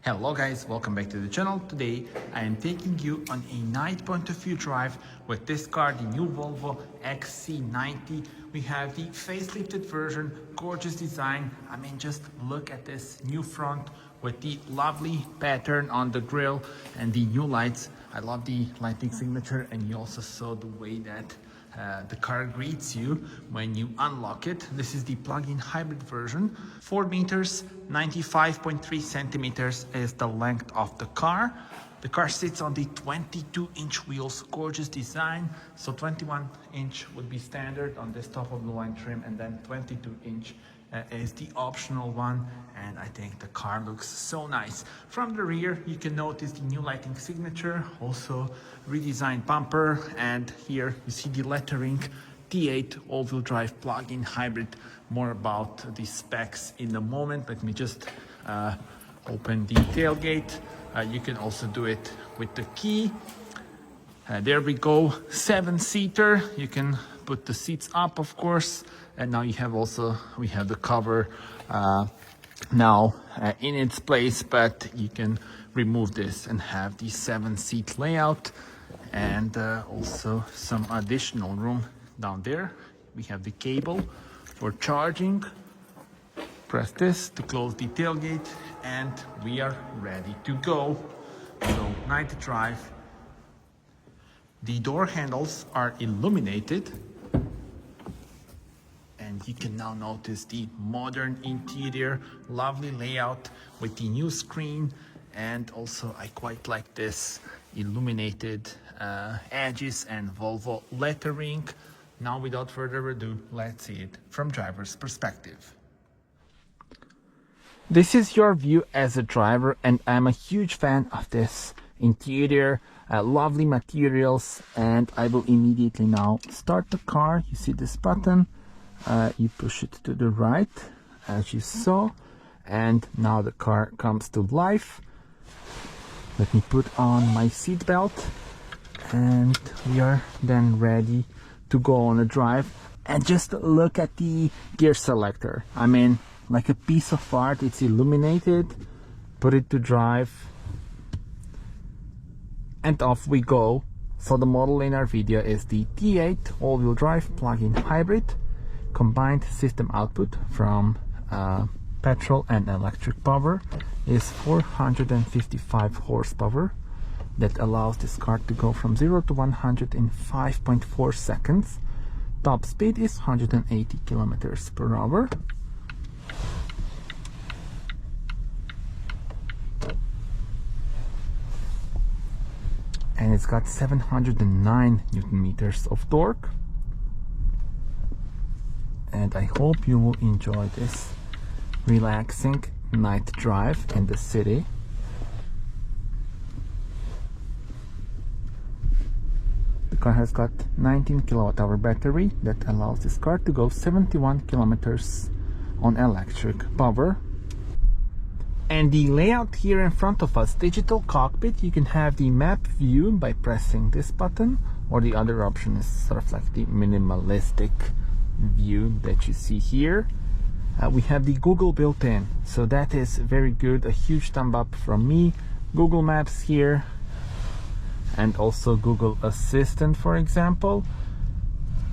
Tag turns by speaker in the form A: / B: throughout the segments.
A: Hello guys, welcome back to the channel. Today I am taking you on a night point of view drive with this car, the new Volvo XC90. We have the facelifted version, gorgeous design. I mean, just look at this new front with the lovely pattern on the grille and the new lights. I love the lighting signature, and you also saw the way that the car greets you when you unlock it. This is the plug-in hybrid version. 4 meters, 95.3 centimeters is the length of the car. The car sits on the 22-inch wheels, gorgeous design. So 21-inch would be standard on this top of the line trim, and then 22-inch is the optional one, and I think the car looks so nice. From the rear, you can notice the new lighting signature, also redesigned bumper, and here you see the lettering T8 all-wheel drive plug-in hybrid. More about the specs in a moment. Let me just open the tailgate. You can also do it with the key. There we go, 7-seater. You can put the seats up, of course, and now we have the cover now in its place, but you can remove this and have the 7-seat layout, and also some additional room down there. We have the cable for charging. Press this to close the tailgate, and we are ready to go. So night drive. The door handles are illuminated, and you can now notice the modern interior, lovely layout with the new screen, and also I quite like this illuminated edges and Volvo lettering. Now without further ado, let's see it from driver's perspective. This is your view as a driver, and I'm a huge fan of this interior, lovely materials, and I will immediately now start the car. You see this button, you push it to the right as you saw, and now the car comes to life. Let me put on my seat belt, and we are then ready to go on a drive. And just look at the gear selector. I mean, like a piece of art. It's illuminated. Put it to drive, and off we go. So the model in our video is the T8 all-wheel drive plug-in hybrid. Combined system output from petrol and electric power is 455 horsepower. That allows this car to go from 0 to 100 in 5.4 seconds. Top speed is 180 kilometers per hour. And it's got 709 Newton meters of torque. And I hope you will enjoy this relaxing night drive in the city. The car has got 19 kilowatt-hour battery that allows this car to go 71 kilometers on electric power. And the layout here in front of us, digital cockpit, you can have the map view by pressing this button, or the other option is sort of like the minimalistic view that you see here. We have the Google built in, so that is very good. A huge thumb up from me. Google Maps here, and also Google Assistant, for example.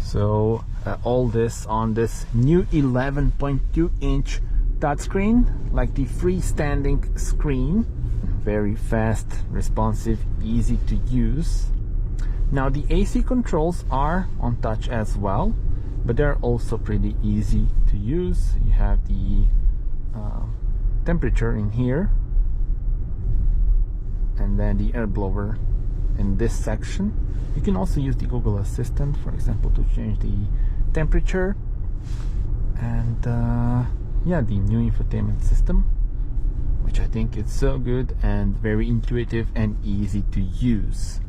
A: So all this on this new 11.2-inch touchscreen, like the freestanding screen. Very fast, responsive, easy to use. Now the AC controls are on touch as well, but they're also pretty easy to use. You have the temperature in here, and then the air blower in this section. You can also use the Google Assistant, for example, to change the temperature. And yeah, the new infotainment system, which I think is so good and very intuitive and easy to use.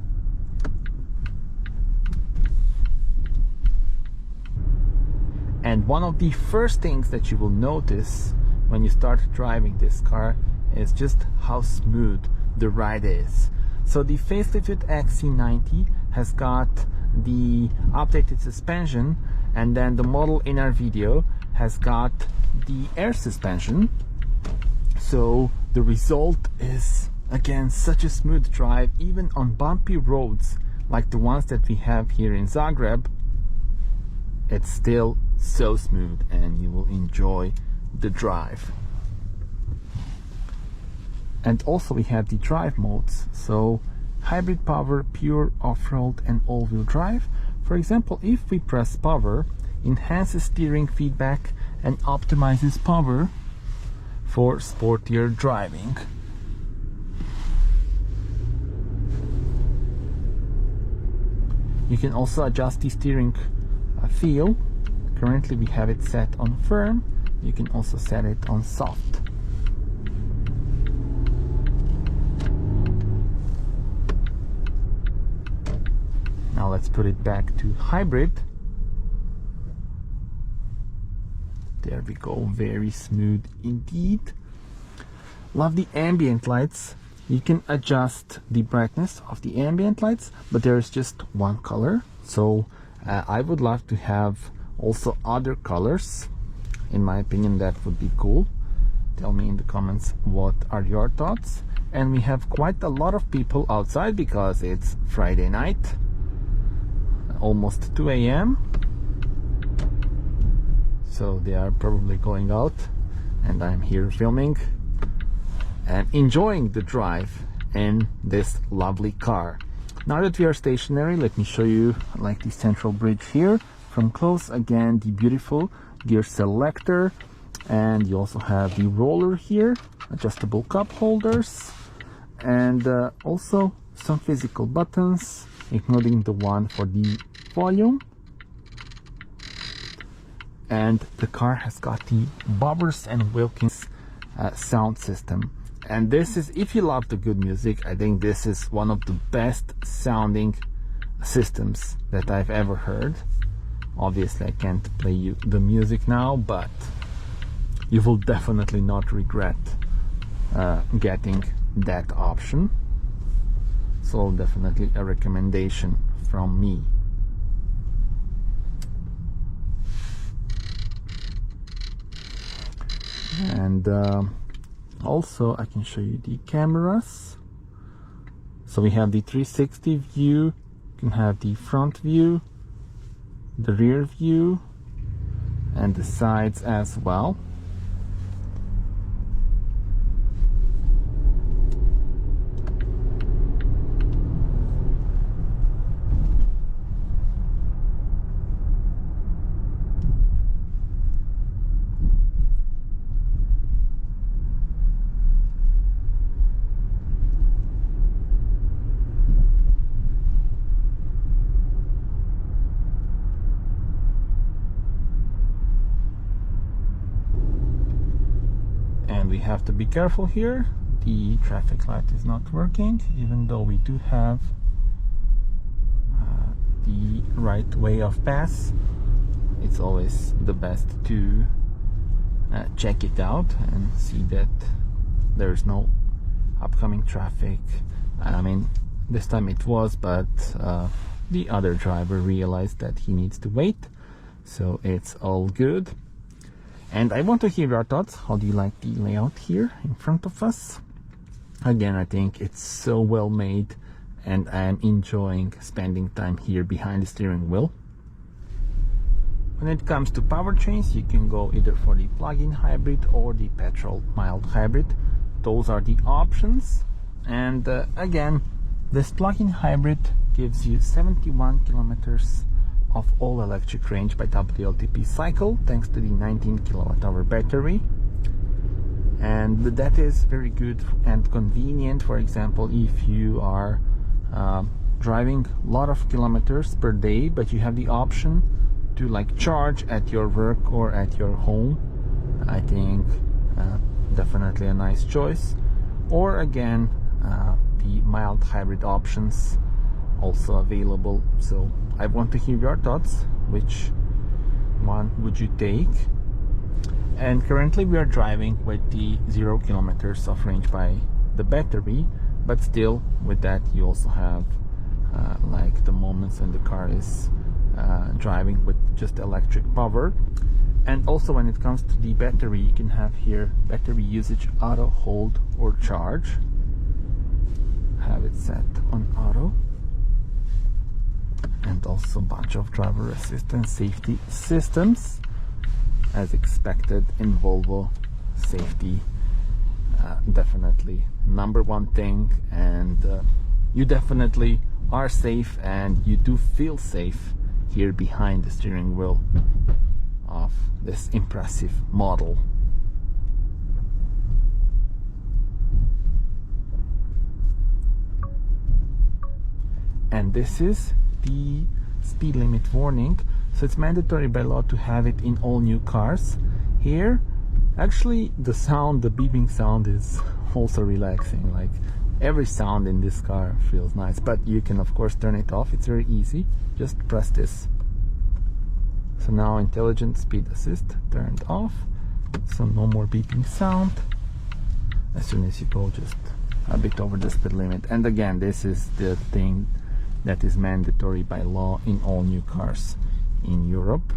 A: And one of the first things that you will notice when you start driving this car is just how smooth the ride is. So the facelifted XC90 has got the updated suspension, and then the model in our video has got the air suspension. So So the result is again such a smooth drive, even on bumpy roads like the ones that we have here in Zagreb. It's still so smooth and you will enjoy the drive. And also we have the drive modes, so hybrid power, pure off-road and all-wheel drive. For example, if we press power, enhances steering feedback and optimizes power for sportier driving. You can also adjust the steering feel. Currently we have it set on firm. You can also set it on soft. Now let's put it back to hybrid. There we go, very smooth indeed. Love the ambient lights. You can adjust the brightness of the ambient lights, but there's just one color. So I would love to have also other colors. In my opinion, that would be cool. Tell me in the comments what are your thoughts. And we have quite a lot of people outside because it's Friday night, almost 2 a.m. So they are probably going out and I'm here filming and enjoying the drive in this lovely car. Now that we are stationary, let me show you like the central bridge here from close. Again, the beautiful gear selector, and you also have the roller here, adjustable cup holders, and also some physical buttons, including the one for the volume. And the car has got the Bowers & Wilkins sound system. And this is, if you love the good music, I think this is one of the best sounding systems that I've ever heard. Obviously I can't play you the music now, but you will definitely not regret getting that option. So definitely a recommendation from me. And also I can show you the cameras. So we have the 360 view, you can have the front view, the rear view, and the sides as well. We have to be careful here. The traffic light is not working, even though we do have the right way of pass. It's always the best to check it out and see that there is no upcoming traffic. I mean, this time it was, but the other driver realized that he needs to wait, so it's all good. And I want to hear your thoughts. How do you like the layout here in front of us? Again, I think it's so well made and I am enjoying spending time here behind the steering wheel. When it comes to powertrains, you can go either for the plug-in hybrid or the petrol mild hybrid. Those are the options. And again, this plug-in hybrid gives you 71 kilometers of all-electric range by WLTP cycle, thanks to the 19 kWh battery. And that is very good and convenient. For example, if you are driving a lot of kilometers per day, but you have the option to like charge at your work or at your home, I think definitely a nice choice. Or again, the mild hybrid options also available. So I want to hear your thoughts. Which one would you take? And currently we are driving with the 0 kilometers of range by the battery, but still with that you also have like the moments when the car is driving with just electric power. And also when it comes to the battery, you can have here battery usage auto, hold or charge. Have it set on auto. And also a bunch of driver assistance safety systems, as expected in Volvo. Safety definitely number one thing, and you definitely are safe and you do feel safe here behind the steering wheel of this impressive model. And this is the speed limit warning, so it's mandatory by law to have it in all new cars. Here actually the sound, the beeping sound, is also relaxing. Like every sound in this car feels nice, but you can of course turn it off. It's very easy, just press this. So now intelligent speed assist turned off, so no more beeping sound as soon as you go just a bit over the speed limit. And again, this is the thing that is mandatory by law in all new cars in Europe.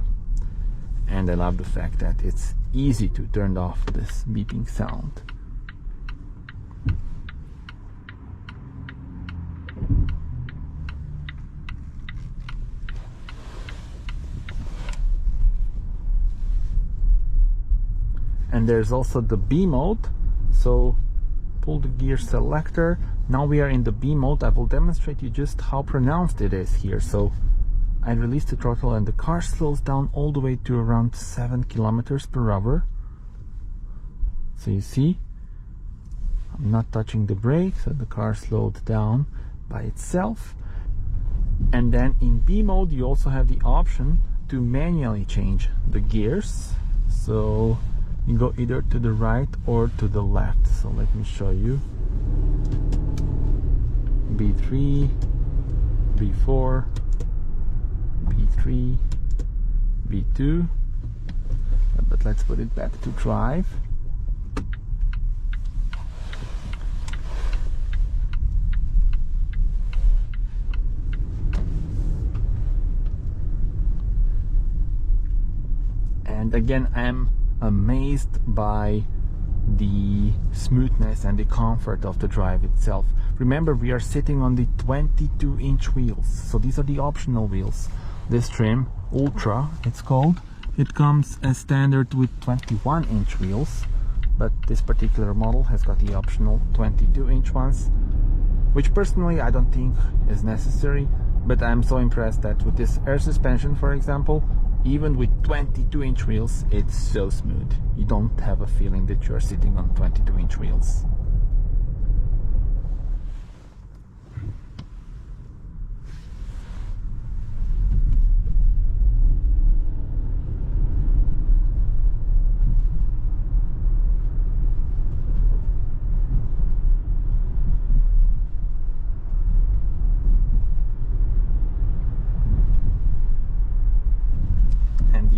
A: And I love the fact that it's easy to turn off this beeping sound. And there's also the B mode, so pull the gear selector. Now we are in the B mode. I will demonstrate you just how pronounced it is here. So I release the throttle and the car slows down all the way to around 7 kilometers per hour. So you see, I'm not touching the brake, so the car slowed down by itself. And then in B mode you also have the option to manually change the gears. So you go either to the right or to the left. So let me show you. B3, B4, B3, B2. But let's put it back to drive. And again, I'm amazed by the smoothness and the comfort of the drive itself. Remember, we are sitting on the 22-inch wheels, so these are the optional wheels. This trim, Ultra it's called, it comes as standard with 21-inch wheels, but this particular model has got the optional 22-inch ones, which personally I don't think is necessary, but I'm so impressed that with this air suspension, for example, even with 22-inch wheels, it's so smooth. You don't have a feeling that you are sitting on 22-inch wheels.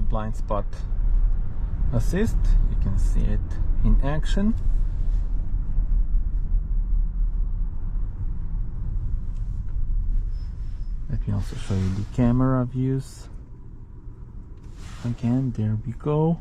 A: Blind spot assist, you can see it in action. Let me also show you the camera views. Again, there we go.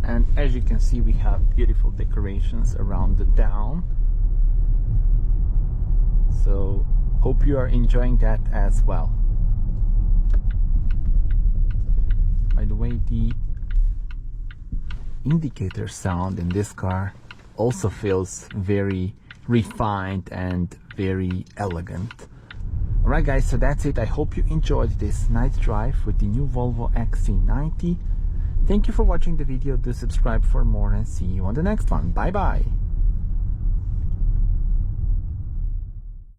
A: And as you can see, we have beautiful decorations around the down. So hope you are enjoying that as well. By the way, the indicator sound in this car also feels very refined and very elegant. Alright guys, so that's it. I hope you enjoyed this night drive with the new Volvo XC90. Thank you for watching the video. Do subscribe for more and see you on the next one. Bye bye.